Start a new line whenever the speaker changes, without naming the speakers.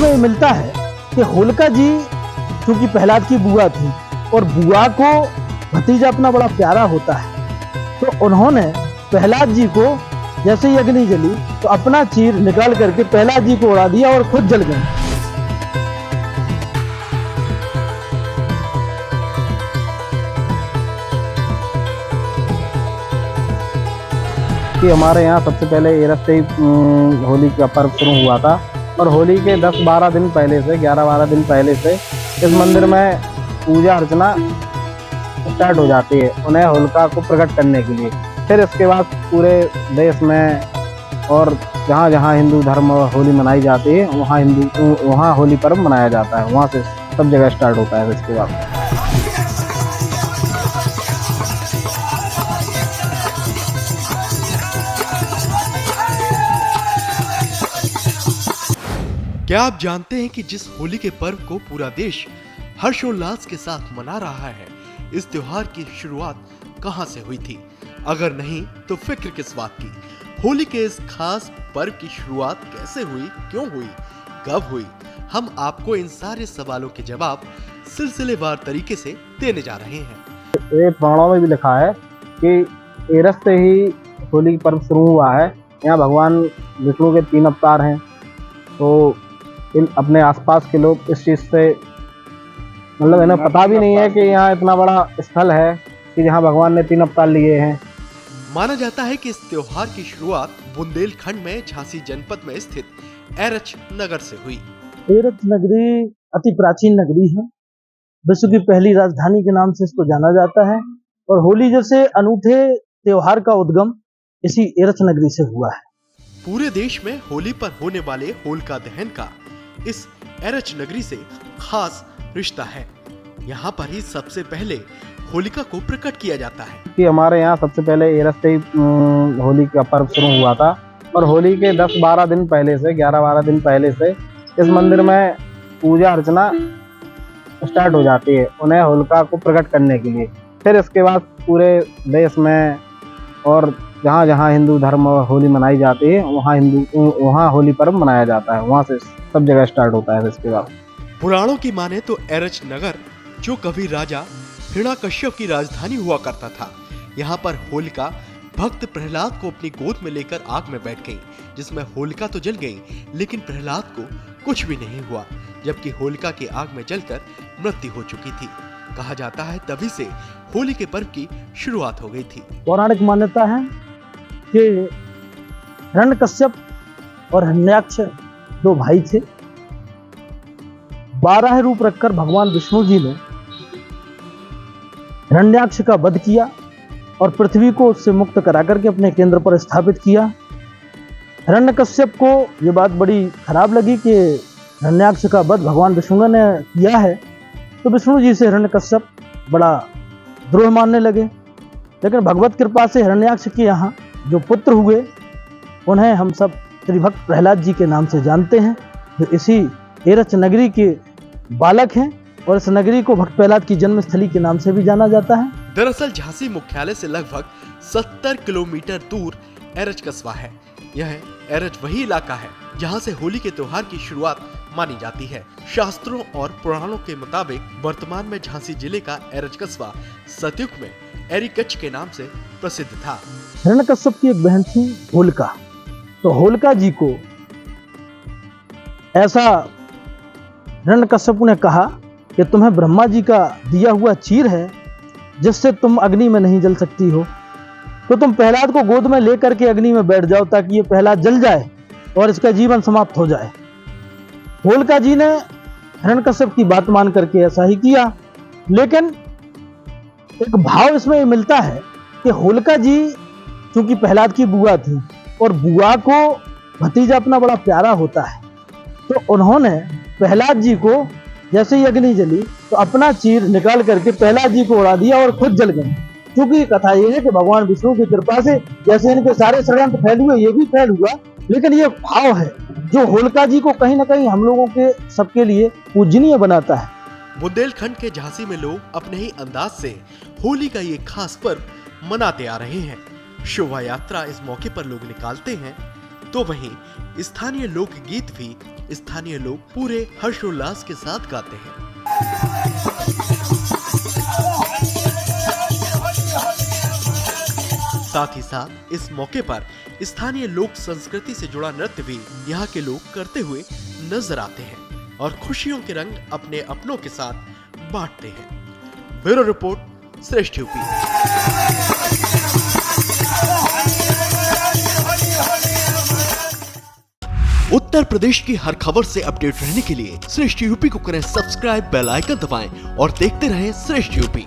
इसमें ये मिलता है कि होलिका जी चूंकि प्रहलाद की बुआ थी और बुआ को भतीजा अपना बड़ा प्यारा होता है, तो उन्होंने प्रहलाद जी को जैसे ही अग्नि जली तो अपना चीर निकाल करके प्रहलाद जी को उड़ा दिया और खुद जल गए।
कि हमारे यहाँ सबसे पहले एरस से ही होली का पर्व शुरू हुआ था और होली के 10-12 दिन पहले से 11-12 दिन पहले से इस मंदिर में पूजा अर्चना स्टार्ट हो जाती है उन्हें होलिका को प्रकट करने के लिए। फिर इसके बाद पूरे देश में और जहाँ जहाँ हिंदू धर्म होली मनाई जाती है वहाँ होली पर्व मनाया जाता है, वहाँ से सब जगह स्टार्ट होता है। इसके बाद
क्या आप जानते हैं कि जिस होली के पर्व को पूरा देश हर्षोल्लास के साथ मना रहा है, इस त्योहार की शुरुआत कहां से हुई थी? अगर नहीं तो फिक्र किस बात की। होली के इस खास पर्व की शुरुआत कैसे हुई, क्यों हुई, कब हुई? हम आपको इन सारे सवालों के जवाब सिलसिलेवार तरीके से देने जा रहे हैं।
ये पुराणों में भी लिखा है कि एरस से ही होली पर्व शुरू हुआ है। यहाँ भगवान विष्णु के 3 अवतार हैं, तो इन अपने आसपास के लोग इस चीज़ से मतलब इन्हें पता भी नहीं है कि यहाँ इतना बड़ा स्थल है कि जहाँ भगवान ने 3 अवतार लिए हैं।
माना जाता है कि इस त्योहार की शुरुआत बुंदेलखंड में झांसी जनपद में स्थित एरच नगर से हुई।
एरच नगरी अति प्राचीन नगरी है, विश्व की पहली राजधानी के नाम से इसको जाना जाता है और होली जैसे अनूठे त्योहार का उद्गम इसी एरच नगरी से हुआ है।
पूरे देश में होली पर होने वाले होलिका दहन का इस एरच नगरी से खास रिश्ता है। यहाँ पर ही सबसे पहले होलिका को प्रकट किया जाता है।
कि हमारे यहाँ सबसे पहले एरस से ही होली का पर्व शुरू हुआ था और होली के 10-12 दिन पहले से 11-12 दिन पहले से इस मंदिर में पूजा अर्चना स्टार्ट हो जाती है उन्हें होलिका को प्रकट करने के लिए। फिर इसके बाद पूरे देश में और जहाँ जहाँ हिंदू धर्म होली मनाई जाती है वहाँ होली पर्व मनाया जाता है, वहाँ से सब जगह स्टार्ट होता है। इसके बाद
पुराणों की माने तो एरच नगर जो कभी राजा हिरण्यकश्यप की राजधानी हुआ करता था, यहाँ पर होलिका भक्त प्रहलाद को अपनी गोद में लेकर आग में बैठ गई, जिसमें होलिका तो जल गई लेकिन प्रहलाद को कुछ भी नहीं हुआ, जबकि होलिका की आग में जलकर मृत्यु हो चुकी थी। कहा जाता है तभी से होली के पर्व की शुरुआत हो गई थी।
पौराणिक मान्यता है कि हिरण्यकश्यप और हिरण्याक्ष 2 भाई थे। 12 रूप रखकर भगवान विष्णु जी ने हिरण्याक्ष का वध किया और पृथ्वी को उससे मुक्त करा करके अपने केंद्र पर स्थापित किया। हिरण्यकश्यप को ये बात बड़ी खराब लगी कि हिरण्याक्ष का वध भगवान विष्णु ने किया है, तो विष्णु जी से हिरण्यकश्यप बड़ा द्रोह मानने लगे। लेकिन भगवत कृपा से हिरण्याक्ष के यहाँ जो पुत्र हुए उन्हें हम सब श्री भक्त प्रहलाद जी के नाम से जानते हैं, जो इसी एरच नगरी के बालक हैं और इस नगरी को भक्त प्रहलाद की जन्मस्थली के नाम से भी जाना जाता है।
दरअसल झांसी मुख्यालय से लगभग 70 किलोमीटर दूर एरच कस्बा है। यह एरच वही इलाका है जहां से होली के त्योहार की शुरुआत मानी जाती है। शास्त्रों और पुराणों के मुताबिक वर्तमान में झांसी जिले का एरच कस्बा सतयुग में एरिकच के नाम से प्रसिद्ध था।
हिरण्यकश्यप की एक बहन थी होलिका, तो होलिका जी को ऐसा हिरण्यकश्यप ने कहा कि तुम्हें ब्रह्मा जी का दिया हुआ चीर है जिससे तुम अग्नि में नहीं जल सकती हो, तो तुम प्रहलाद को गोद में लेकर के अग्नि में बैठ जाओ ताकि ये प्रहलाद जल जाए और इसका जीवन समाप्त हो जाए। होलिका जी ने हिरण्यकश्यप की बात मान करके ऐसा ही किया, लेकिन एक भाव इसमें मिलता है कि होलिका जी चूंकि प्रहलाद की बुआ थी और बुआ को भतीजा अपना बड़ा प्यारा होता है, तो उन्होंने प्रहलाद जी को जैसे ही अग्नि जली तो अपना चीर निकाल करके प्रहलाद जी को उड़ा दिया और खुद जल गए। क्योंकि कथा ये है कि भगवान विष्णु की कृपा से जैसे इनके सारे षड्यंत्र फैल हुए, ये भी फैल हुआ, लेकिन ये भाव है जो होलिका जी को कहीं ना कहीं हम लोगों के सबके लिए पूजनीय बनाता है।
बुंदेलखंड के झांसी में लोग अपने ही अंदाज से होली का ये खास पर्व मनाते आ रहे हैं। शोभा यात्रा इस मौके पर लोग निकालते हैं, तो वहीं स्थानीय लोकगीत भी स्थानीय लोग पूरे हर्षोल्लास के साथ गाते हैं। साथ ही साथ इस मौके पर स्थानीय लोक संस्कृति से जुड़ा नृत्य भी यहाँ के लोग करते हुए नजर आते हैं और खुशियों के रंग अपने अपनों के साथ बांटते हैं। ब्यूरो रिपोर्ट, श्रेष्ठ यूपी। उत्तर प्रदेश की हर खबर से अपडेट रहने के लिए श्रेष्ठ यूपी को करें सब्सक्राइब, बेल आइकन दबाएं और देखते रहें श्रेष्ठ यूपी।